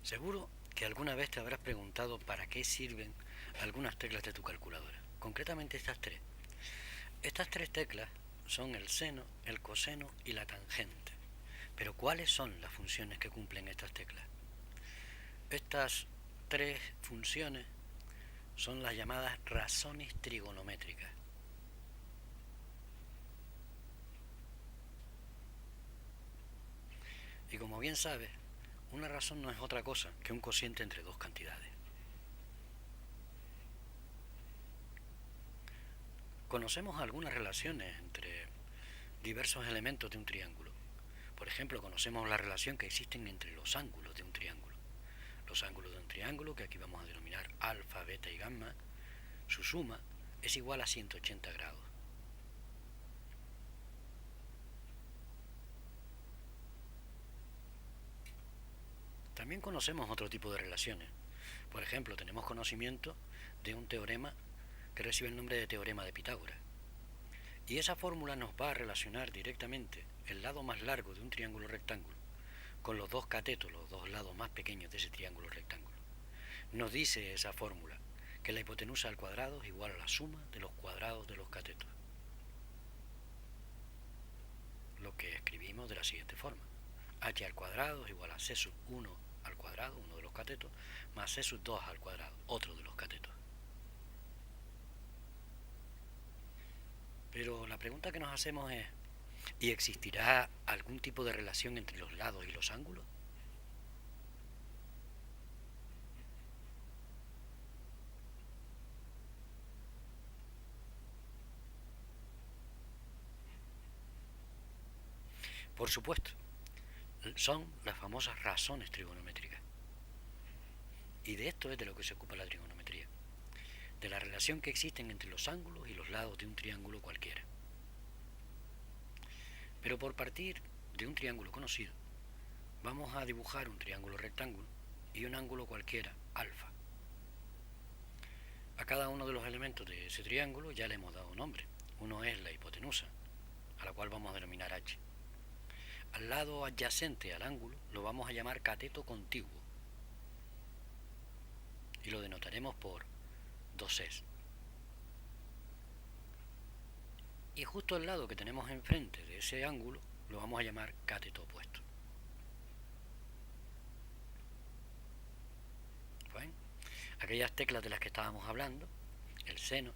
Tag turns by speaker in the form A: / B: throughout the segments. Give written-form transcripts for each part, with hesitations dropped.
A: Seguro que alguna vez te habrás preguntado para qué sirven algunas teclas de tu calculadora, concretamente estas tres. Estas tres teclas son el seno, el coseno y la tangente. Pero ¿cuáles son las funciones que cumplen estas teclas? Estas tres funciones son las llamadas razones trigonométricas. Y como bien sabes, una razón no es otra cosa que un cociente entre dos cantidades. Conocemos algunas relaciones entre diversos elementos de un triángulo. Por ejemplo, conocemos la relación que existen entre los ángulos de un triángulo. Los ángulos de un triángulo, que aquí vamos a denominar alfa, beta y gamma, su suma es igual a 180 grados. También conocemos otro tipo de relaciones. Por ejemplo, tenemos conocimiento de un teorema que recibe el nombre de teorema de Pitágoras. Y esa fórmula nos va a relacionar directamente el lado más largo de un triángulo rectángulo con los dos catetos, los dos lados más pequeños de ese triángulo rectángulo. Nos dice esa fórmula que la hipotenusa al cuadrado es igual a la suma de los cuadrados de los catetos. Lo que escribimos de la siguiente forma: h al cuadrado es igual a c sub 1 al cuadrado, uno de los catetos, más c sub 2 al cuadrado, otro de los catetos. Pero la pregunta que nos hacemos es: ¿y existirá algún tipo de relación entre los lados y los ángulos? Por supuesto, son las famosas razones trigonométricas. Y de esto es de lo que se ocupa la trigonometría, de la relación que existen entre los ángulos y los lados de un triángulo cualquiera. Pero por partir de un triángulo conocido, vamos a dibujar un triángulo rectángulo y un ángulo cualquiera, alfa. A cada uno de los elementos de ese triángulo ya le hemos dado un nombre. Uno es la hipotenusa, a la cual vamos a denominar h. Al lado adyacente al ángulo lo vamos a llamar cateto contiguo y lo denotaremos por 2es. Y justo al lado que tenemos enfrente de ese ángulo lo vamos a llamar cateto opuesto. ¿Ven? Aquellas teclas de las que estábamos hablando, el seno,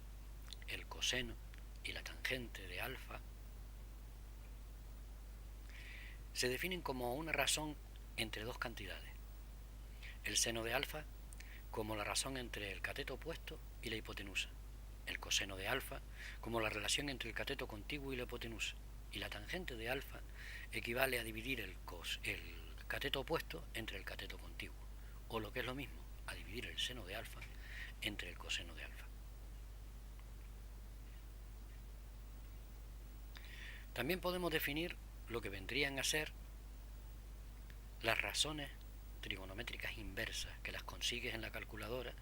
A: el coseno y la tangente de alfa, se definen como una razón entre dos cantidades. El seno de alfa como la razón entre el cateto opuesto y la hipotenusa. El coseno de alfa como la relación entre el cateto contiguo y la hipotenusa. Y la tangente de alfa equivale a dividir el cateto opuesto entre el cateto contiguo. O lo que es lo mismo, a dividir el seno de alfa entre el coseno de alfa. También podemos definir lo que vendrían a ser las razones trigonométricas inversas, que las consigues en la calculadora,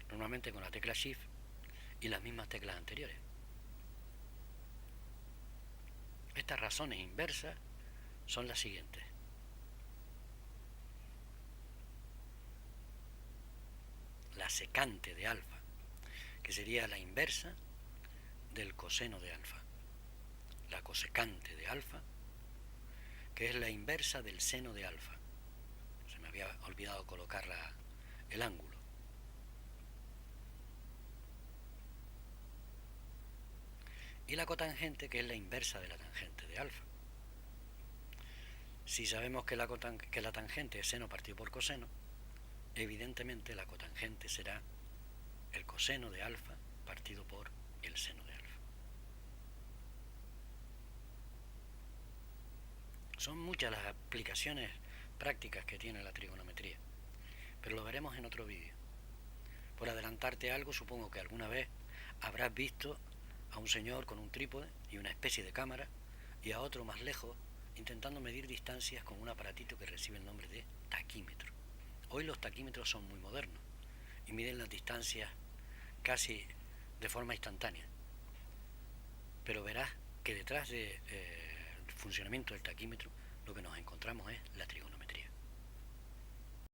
A: normalmente con la tecla Shift y las mismas teclas anteriores. Estas razones inversas son las siguientes. La secante de alfa, que sería la inversa del coseno de alfa. La cosecante de alfa, que es la inversa del seno de alfa. Se me había olvidado colocar el ángulo. Y la cotangente, que es la inversa de la tangente de alfa. Si sabemos que la tangente es seno partido por coseno, evidentemente la cotangente será el coseno de alfa partido por el seno de alfa. Son muchas las aplicaciones prácticas que tiene la trigonometría, pero lo veremos en otro vídeo. Por adelantarte algo, supongo que alguna vez habrás visto a un señor con un trípode y una especie de cámara y a otro más lejos intentando medir distancias con un aparatito que recibe el nombre de taquímetro. Hoy los taquímetros son muy modernos y miden las distancias casi de forma instantánea, pero verás que detrás del funcionamiento del taquímetro lo que nos encontramos es la trigonometría.